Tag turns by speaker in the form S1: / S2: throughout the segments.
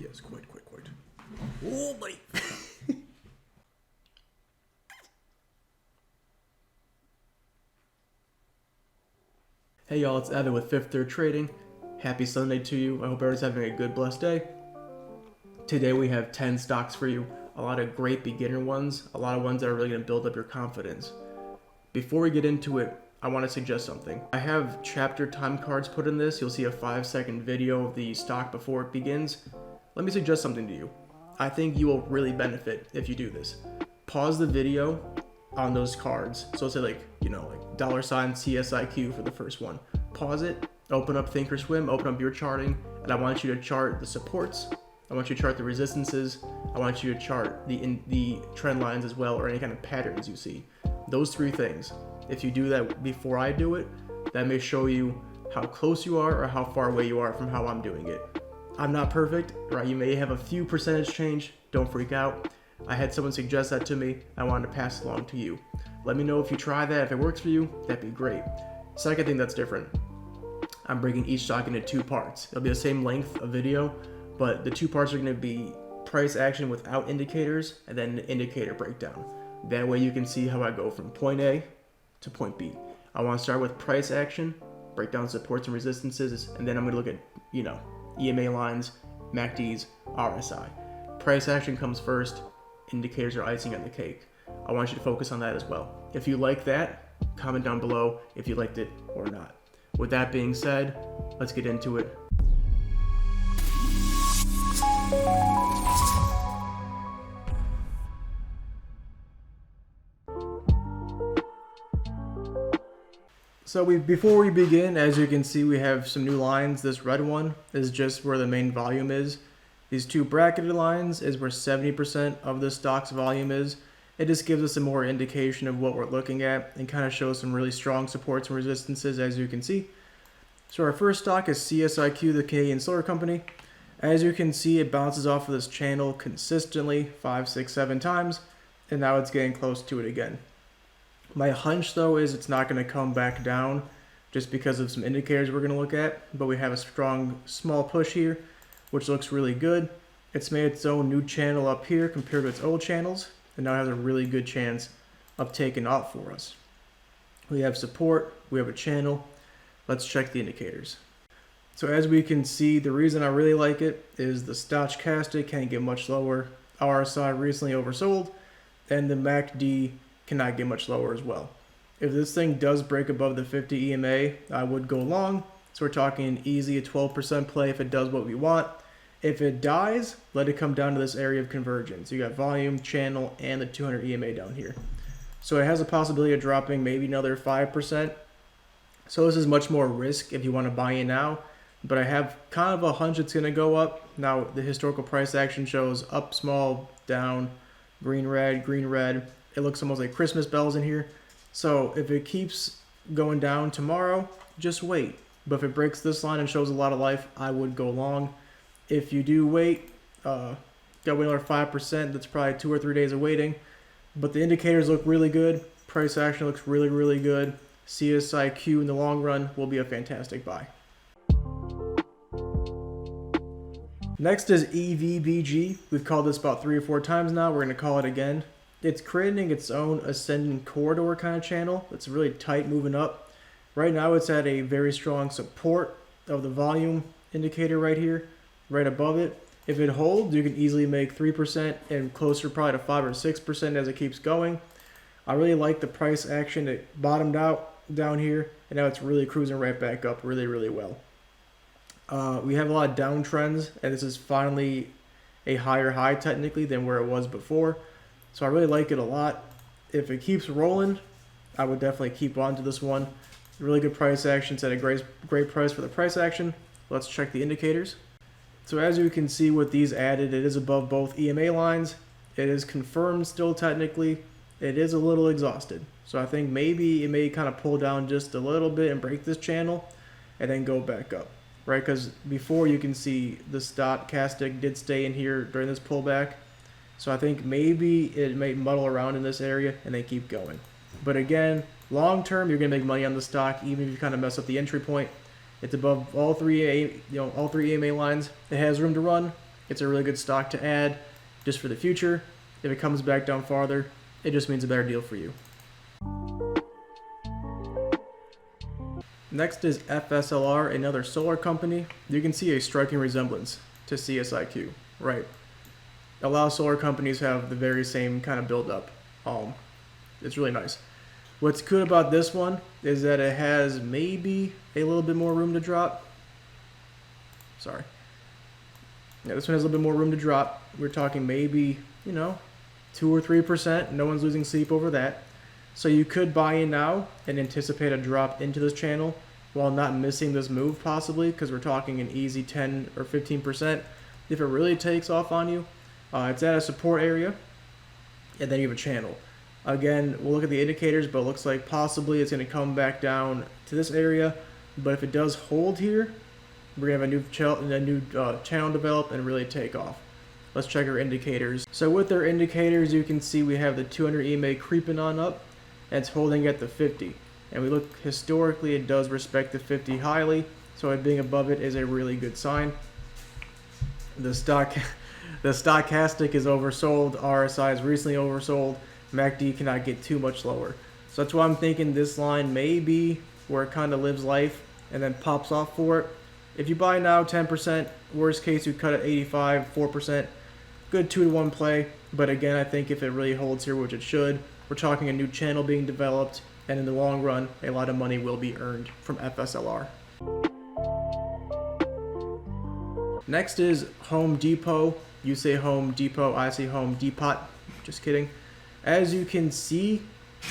S1: Yes, quite. Oh, buddy. Hey y'all, it's Evan with Fifth Third Trading. Happy Sunday to you. I hope everyone's having a good, blessed day. Today we have 10 stocks for you. A lot of great beginner ones, a lot of ones that are really going to build up your confidence. Before we get into it, I want to suggest something. I have chapter time cards put in this. You'll see a 5-second video of the stock before it begins. Let me suggest something to you. I think you will really benefit if you do this. Pause the video on those cards. So say like $ CSIQ for the first one. Pause it, open up Thinkorswim, open up your charting, and I want you to chart the supports. I want you to chart the resistances. I want you to chart the trend lines as well, or any kind of patterns you see. Those 3 things. If you do that before I do it, that may show you how close you are or how far away you are from how I'm doing it. I'm not perfect, right? You may have a few percentage change. Don't freak out. I had someone suggest that to me. I wanted to pass it along to you. Let me know if you try that. If it works for you, that'd be great. Second thing that's different, I'm breaking each stock into 2 parts. It'll be the same length of video, but the 2 parts are going to be price action without indicators and then an indicator breakdown. That way you can see how I go from point A to point B. I want to start with price action, break down supports and resistances, and then I'm going to look at, EMA lines, MACDs, RSI. Price action comes first, indicators are icing on the cake. I want you to focus on that as well. If you like that, comment down below if you liked it or not. With that being said, let's get into it. So before we begin, as you can see, we have some new lines. This red one is just where the main volume is. These 2 bracketed lines is where 70% of the stock's volume is. It just gives us a more indication of what we're looking at and kind of shows some really strong supports and resistances, as you can see. So our first stock is CSIQ, the Canadian Solar Company. As you can see, it bounces off of this channel consistently 5, 6, 7 times, and now it's getting close to it again. My hunch though is it's not going to come back down just because of some indicators we're going to look at, but we have a strong small push here, which looks really good. It's made its own new channel up here compared to its old channels, and now it has a really good chance of taking off for us. We have support, we have a channel. Let's check the indicators. So as we can see, the reason I really like it is the stochastic can't get much lower, RSI recently oversold, and the MACD cannot get much lower as well. If this thing does break above the 50 EMA, I would go long. So we're talking easy a 12% play if it does what we want. If it dies, let it come down to this area of convergence. You got volume, channel, and the 200 EMA down here. So it has a possibility of dropping maybe another 5%. So this is much more risk if you want to buy in now. But I have kind of a hunch it's going to go up. Now the historical price action shows up small, down, green, red, green, red. It looks almost like Christmas bells in here. So if it keeps going down tomorrow, just wait. But if it breaks this line and shows a lot of life, I would go long. If you do wait, got to wait another 5%. That's probably 2 or 3 days of waiting. But the indicators look really good. Price action looks really, really good. CSIQ in the long run will be a fantastic buy. Next is EVBG. We've called this about 3 or 4 times now. We're going to call it again. It's creating its own ascending corridor kind of channel. It's really tight moving up. Right now it's at a very strong support of the volume indicator right here, right above it. If it holds, you can easily make 3% and closer probably to 5 or 6% as it keeps going. I really like the price action. It bottomed out down here and now it's really cruising right back up really, really well. We have a lot of downtrends, and this is finally a higher high technically than where it was before. So I really like it a lot. If it keeps rolling, I would definitely keep on to this one. Really good price action. It's at a great price for the price action. Let's check the indicators. So as you can see with these added, it is above both EMA lines. It is confirmed still technically. It is a little exhausted. So I think maybe it may kind of pull down just a little bit and break this channel and then go back up, right? Because before you can see the stochastic did stay in here during this pullback. So I think maybe it may muddle around in this area and then keep going. But again, long term, you're going to make money on the stock, even if you kind of mess up the entry point. It's above all three EMA lines. It has room to run. It's a really good stock to add just for the future. If it comes back down farther, it just means a better deal for you. Next is FSLR, another solar company. You can see a striking resemblance to CSIQ, right? A lot of solar companies have the very same kind of build-up. It's really nice. What's good about this one is that it has maybe a little bit more room to drop. Sorry. Yeah, this one has a little bit more room to drop. We're talking maybe, 2 or 3%. No one's losing sleep over that. So you could buy in now and anticipate a drop into this channel while not missing this move possibly, because we're talking an easy 10 or 15% if it really takes off on you. It's at a support area, and then you have a channel. Again, we'll look at the indicators, but it looks like possibly it's going to come back down to this area. But if it does hold here, we're going to have a new channel develop and really take off. Let's check our indicators. So with our indicators, you can see we have the 200 EMA creeping on up, and it's holding at the 50. And we look historically, it does respect the 50 highly, so it being above it is a really good sign. The stochastic is oversold, RSI is recently oversold, MACD cannot get too much lower. So that's why I'm thinking this line may be where it kind of lives life and then pops off for it. If you buy now 10%, worst case you cut at 85, 4%, good 2-to-1 play. But again, I think if it really holds here, which it should, we're talking a new channel being developed, and in the long run, a lot of money will be earned from FSLR. Next is Home Depot. You say Home Depot, I say Home Depot. Just kidding. As you can see,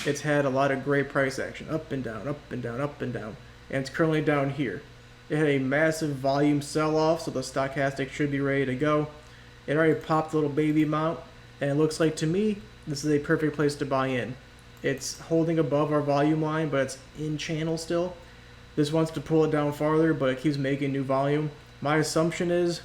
S1: it's had a lot of great price action, up and down, up and down, up and down, and it's currently down here. It had a massive volume sell-off, so the stochastic should be ready to go. It already popped a little baby amount, and it looks like to me, this is a perfect place to buy in. It's holding above our volume line, but it's in channel still. This wants to pull it down farther, but it keeps making new volume. My assumption is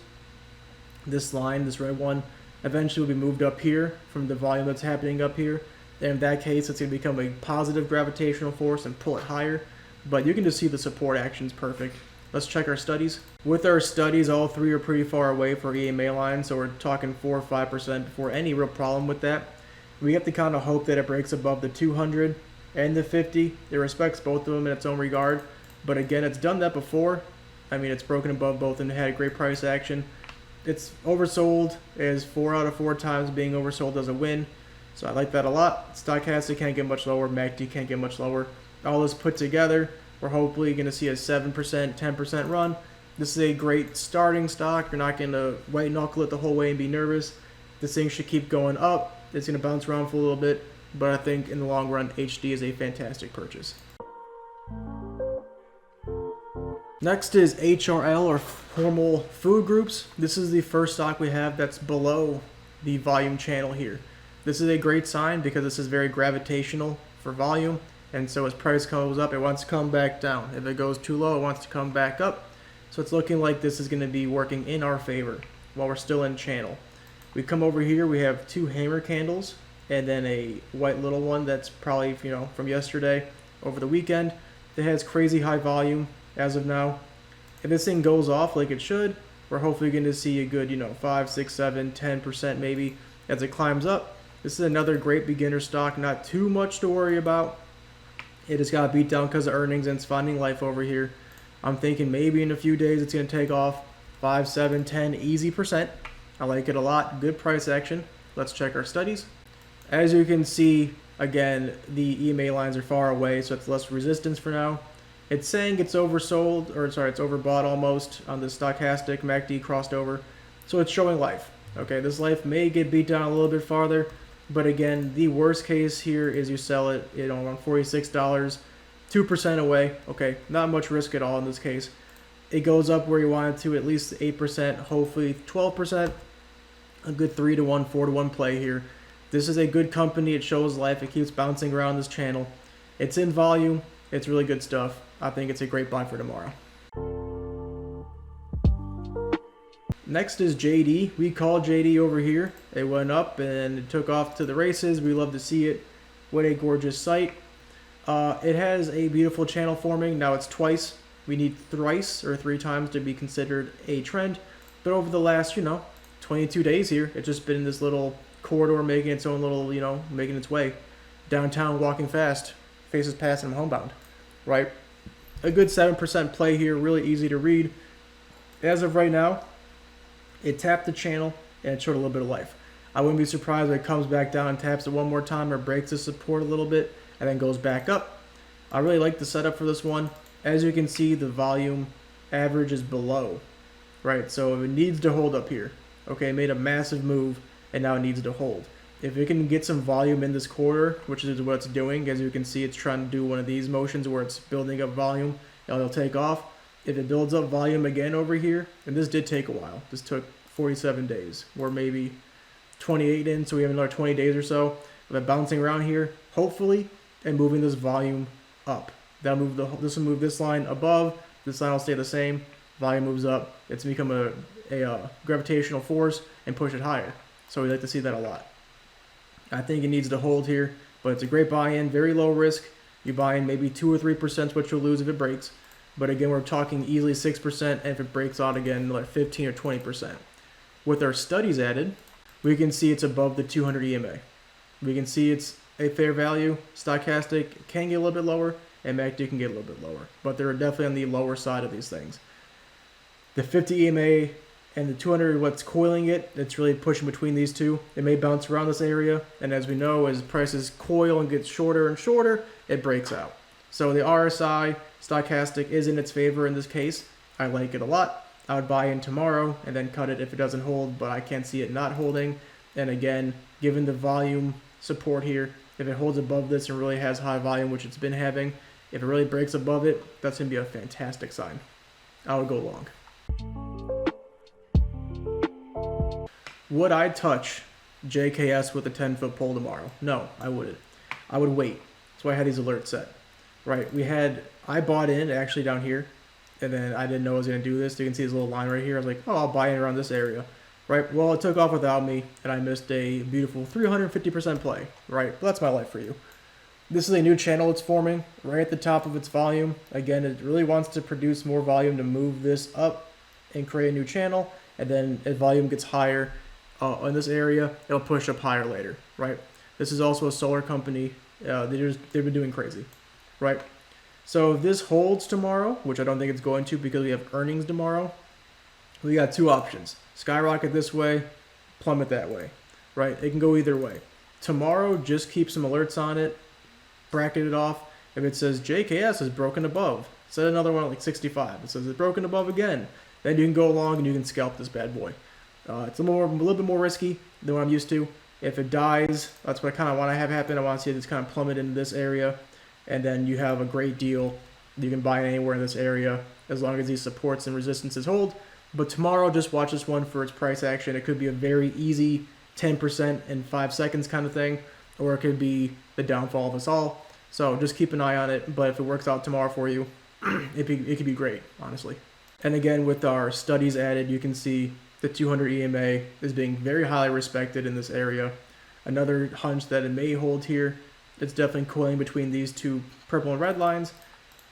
S1: this line, this red one, eventually will be moved up here from the volume that's happening up here. And in that case, it's going to become a positive gravitational force and pull it higher. But you can just see the support action's perfect. Let's check our studies. With our studies, all three are pretty far away for EMA line, so we're talking 4 or 5% before any real problem with that. We have to kind of hope that it breaks above the 200 and the 50. It respects both of them in its own regard. But again, it's done that before. I mean, it's broken above both and had a great price action. It's oversold, is 4 out of 4 times being oversold as a win. So I like that a lot. Stochastic can't get much lower. MACD can't get much lower. All this put together, we're hopefully going to see a 7%, 10% run. This is a great starting stock. You're not going to white knuckle it the whole way and be nervous. This thing should keep going up. It's going to bounce around for a little bit. But I think in the long run, HD is a fantastic purchase. Next is HRL, or Formal Food Groups. This is the first stock we have that's below the volume channel here. This is a great sign because this is very gravitational for volume, and so as price goes up, it wants to come back down. If it goes too low, it wants to come back up. So it's looking like this is going to be working in our favor while we're still in channel. We come over here, we have 2 hammer candles, and then a white little one that's probably, from yesterday over the weekend. It has crazy high volume as of now. If this thing goes off like it should, we're hopefully going to see a good, 5, 6, 7, 10% maybe as it climbs up. This is another great beginner stock, not too much to worry about. It just got beat down because of earnings and it's finding life over here. I'm thinking maybe in a few days it's going to take off 5, 7, 10 easy %. I like it a lot. Good price action. Let's check our studies. As you can see, again, the EMA lines are far away, so it's less resistance for now. It's saying it's oversold, or sorry, it's overbought almost on the stochastic. MACD crossed over, so it's showing life. Okay, this life may get beat down a little bit farther, but again, the worst case here is you sell it, around $46, 2% away. Okay, not much risk at all in this case. It goes up where you want it to, at least 8%, hopefully 12%. A good 3-to-1, 4-to-1 play here. This is a good company. It shows life. It keeps bouncing around this channel. It's in volume. It's really good stuff. I think it's a great buy for tomorrow. Next is JD. We call JD over here. It went up and it took off to the races. We love to see it. What a gorgeous sight. It has a beautiful channel forming. Now it's twice. We need thrice or 3 times to be considered a trend. But over the last, 22 days here. It's just been in this little corridor making its own little, making its way. Downtown, walking fast, faces past and I'm homebound, right? A good 7% play here, really easy to read. As of right now, it tapped the channel and it showed a little bit of life. I wouldn't be surprised if it comes back down and taps it one more time or breaks the support a little bit and then goes back up. I really like the setup for this one. As you can see, the volume average is below, right? So it needs to hold up here. Okay, it made a massive move and now it needs to hold. If it can get some volume in this quarter, which is what it's doing, as you can see, it's trying to do one of these motions where it's building up volume and it'll take off. If it builds up volume again over here, and this did take a while, this took 47 days, or maybe 28 in, so we have another 20 days or so of it bouncing around here, hopefully, and moving this volume up. This will move this line above, this line will stay the same, volume moves up, it's become a gravitational force and push it higher. So we like to see that a lot. I think it needs to hold here, but it's a great buy-in, very low risk. You buy in maybe 2 or 3% what you'll lose if it breaks. But again, we're talking easily 6%, and if it breaks out again, like 15 or 20%. With our studies added, we can see it's above the 200 EMA. We can see it's a fair value. Stochastic can get a little bit lower, and MACD can get a little bit lower. But they're definitely on the lower side of these things. The 50 EMA and the 200, what's coiling it, it's really pushing between these two. It may bounce around this area, and as we know, as prices coil and get shorter and shorter, it breaks out. So the RSI, stochastic, is in its favor in this case. I like it a lot. I would buy in tomorrow and then cut it if it doesn't hold, but I can't see it not holding. And again, given the volume support here, if it holds above this and really has high volume, which it's been having, if it really breaks above it, that's going to be a fantastic sign. I would go long. Would I touch JKS with a 10-foot pole tomorrow? No, I wouldn't. I would wait. That's why I had these alerts set. Right, I bought in actually down here, and then I didn't know I was going to do this. You can see this little line right here. I was like, oh, I'll buy in around this area. Right, well, it took off without me, and I missed a beautiful 350% play. Right, well, that's my life for you. This is a new channel it's forming right at the top of its volume. Again, it really wants to produce more volume to move this up and create a new channel, and then as volume gets higher in this area, it'll push up higher later. Right, this is also a solar company. They've been doing crazy. Right, so if this holds tomorrow, which I don't think it's going to because we have earnings tomorrow, we got two options: skyrocket this way, plummet that way. Right, it can go either way. Tomorrow, just keep some alerts on it, bracket it off. If it says JKS is broken above, set another one at like 65. It says it's broken above again, then you can go along and you can scalp this bad boy. It's a little bit more risky than what I'm used to. If it dies, that's what I kind of want to have happen. I want to see this kind of plummet into this area. And then you have a great deal. You can buy it anywhere in this area as long as these supports and resistances hold. But tomorrow, just watch this one for its price action. It could be a very easy 10% in 5 seconds kind of thing, or it could be the downfall of us all. So just keep an eye on it. But if it works out tomorrow for you, it could be great, honestly. And again, with our studies added, you can see the 200 EMA is being very highly respected in this area. Another hunch that it may hold here. It's definitely coiling between these two purple and red lines.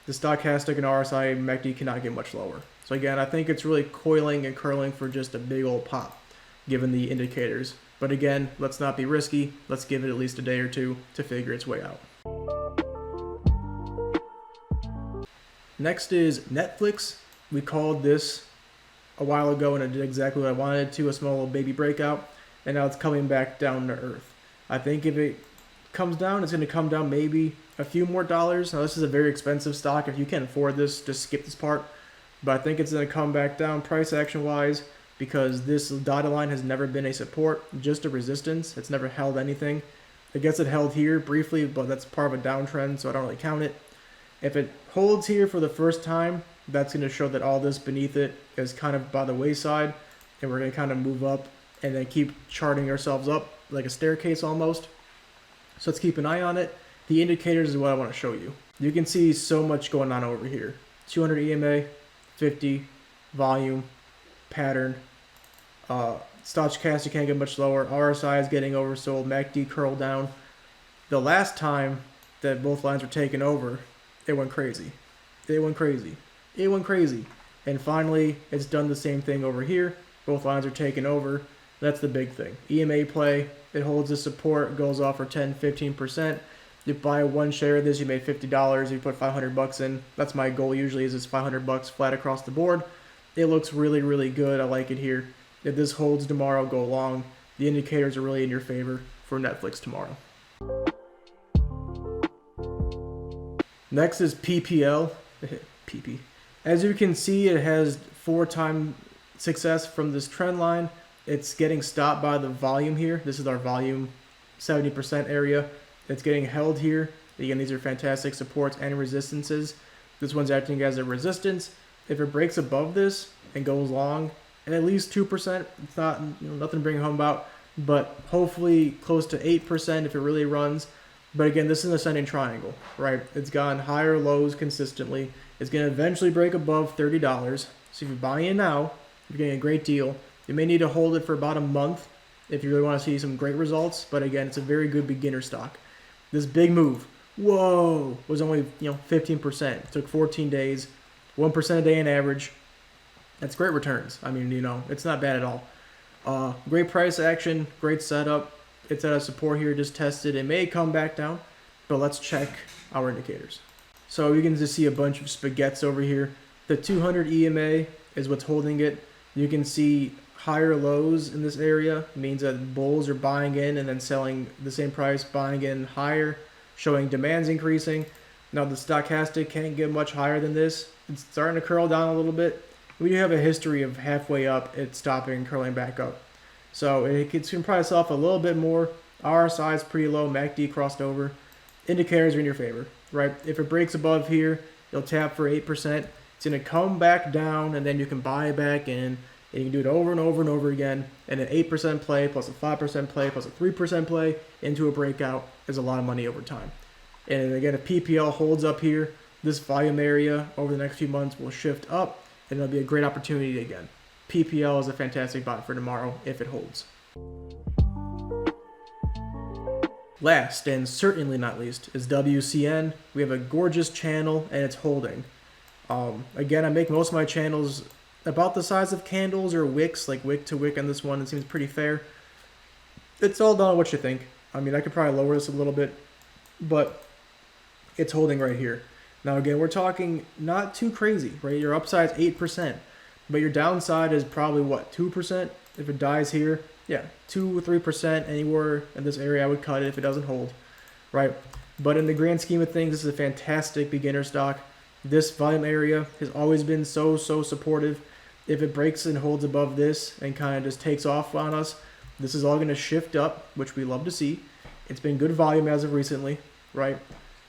S1: The stochastic and RSI MACD cannot get much lower. So again, I think it's really coiling and curling for just a big old pop, given the indicators. But again, let's not be risky. Let's give it at least a day or two to figure its way out. Next is Netflix. We called this a while ago and it did exactly what I wanted it to, a small little baby breakout. And now it's coming back down to earth. I think if it comes down, it's going to come down maybe a few more dollars. Now this is a very expensive stock. If you can't afford this, just skip this part. But I think it's going to come back down price action wise because this dotted line has never been a support, just a resistance. It's never held anything. I guess it held here briefly, but that's part of a downtrend, so I don't really count it. If it holds here for the first time, that's going to show that all this beneath it is kind of by the wayside, and we're going to kind of move up and then keep charting ourselves up like a staircase almost. So let's keep an eye on it. The indicators is what I want to show you. You can see so much going on over here. 200 EMA, 50, volume, pattern. Stochastic can't get much lower. RSI is getting oversold. MACD curled down. The last time that both lines were taken over, it went crazy. It went crazy. It went crazy. And finally, it's done the same thing over here. Both lines are taken over. That's the big thing. EMA play, it holds the support, goes off for 10-15%. You buy one share of this, you made $50, you put 500 bucks in. That's my goal usually, is it's 500 bucks flat across the board. It looks really, really good. I like it here. If this holds tomorrow, go long. The indicators are really in your favor for Netflix tomorrow. Next is PPL. PP. As you can see, it has 4-time success from this trend line. It's getting stopped by the volume here. This is our volume 70% area. It's getting held here. Again, these are fantastic supports and resistances. This one's acting as a resistance. If it breaks above this and goes long, at least 2%, it's not nothing to bring home about, but hopefully close to 8% if it really runs. But again, this is an ascending triangle, right? It's gone higher lows consistently. It's going to eventually break above $30. So if you buy in now, you're getting a great deal. You may need to hold it for about a month if you really want to see some great results. But again, it's a very good beginner stock. This big move, whoa, was only 15%. It took 14 days, 1% a day on average. That's great returns. I mean, it's not bad at all. Great price action, great setup. It's at a support here, just tested. It may come back down, but let's check our indicators. So you can just see a bunch of spaghettis over here. The 200 EMA is what's holding it. You can see higher lows in this area. It means that bulls are buying in and then selling the same price, buying in higher, showing demand's increasing. Now the stochastic can't get much higher than this. It's starting to curl down a little bit. We do have a history of halfway up, it's stopping and curling back up. So it can price off a little bit more. RSI is pretty low, MACD crossed over. Indicators are in your favor, right? If it breaks above here, you'll tap for 8%. It's going to come back down, and then you can buy back in. And you can do it over and over and over again. And an 8% play plus a 5% play plus a 3% play into a breakout is a lot of money over time. And again, if PPL holds up here, this volume area over the next few months will shift up, and it'll be a great opportunity again. PPL is a fantastic buy for tomorrow if it holds. Last, and certainly not least, is WCN. We have a gorgeous channel, and it's holding. Again, I make most of my channels about the size of candles or wicks, like wick to wick on this one. It seems pretty fair. It's all done on what you think. I mean, I could probably lower this a little bit, but it's holding right here. Now, again, we're talking not too crazy, right? Your upside is 8%, but your downside is probably, what, 2%? If it dies here, yeah, 2 or 3% anywhere in this area, I would cut it if it doesn't hold, right? But in the grand scheme of things, this is a fantastic beginner stock. This volume area has always been so supportive. If it breaks and holds above this and kind of just takes off on us, this is all going to shift up, which we love to see. It's been good volume as of recently, right?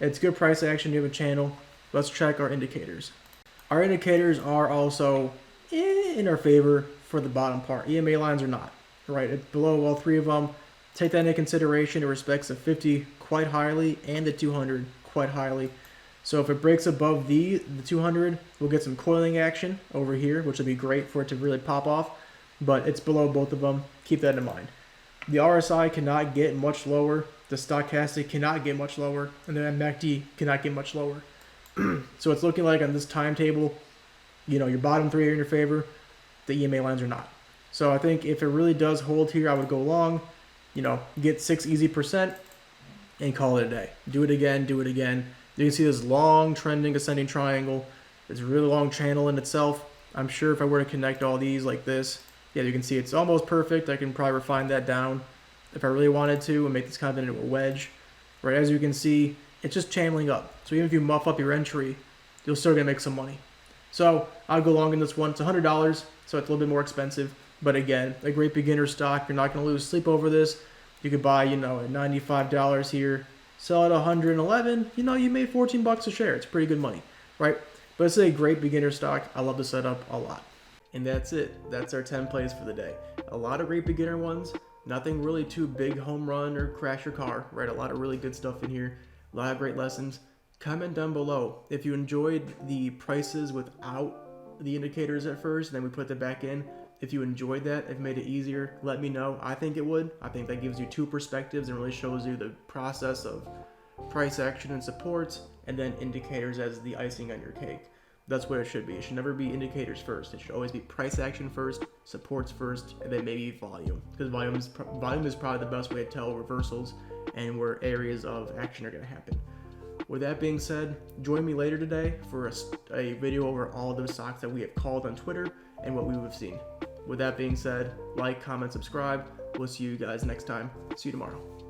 S1: It's good price action. You have a channel. Let's check our indicators. Our indicators are also in our favor for the bottom part. EMA lines are not, right? It's below all three of them. Take that into consideration. It respects the 50 quite highly and the 200 quite highly. So if it breaks above the 200, we'll get some coiling action over here, which will be great for it to really pop off. But it's below both of them. Keep that in mind. The RSI cannot get much lower. The stochastic cannot get much lower. And the MACD cannot get much lower. So it's looking like on this timetable, your bottom three are in your favor. The EMA lines are not. So I think if it really does hold here, I would go long, get 6 easy percent and call it a day. Do it again, do it again. You can see this long trending ascending triangle. It's a really long channel in itself. I'm sure if I were to connect all these like this, yeah, you can see it's almost perfect. I can probably refine that down if I really wanted to and make this kind of into a wedge. Right, as you can see, it's just channeling up. So even if you muff up your entry, you'll still gonna make some money. So I'll go long in this one. It's $100, so it's a little bit more expensive. But again, a great beginner stock. You're not gonna lose sleep over this. You could buy, at $95 here, sell at $111. You made 14 bucks a share. It's pretty good money, right? But it's a great beginner stock. I love the setup a lot. And that's it. That's our 10 plays for the day. A lot of great beginner ones. Nothing really too big home run or crash your car, right? A lot of really good stuff in here. A lot of great lessons. Comment down below if you enjoyed the prices without the indicators at first, and then we put them back in. If you enjoyed that, if it made it easier, let me know. I think it would. I think that gives you two perspectives and really shows you the process of price action and supports, and then indicators as the icing on your cake. That's what it should be. It should never be indicators first. It should always be price action first, supports first, and then maybe volume. Because volume is probably the best way to tell reversals and where areas of action are going to happen. With that being said, join me later today for a video over all those stocks that we have called on Twitter and what we have seen. With that being said, like, comment, subscribe. We'll see you guys next time. See you tomorrow.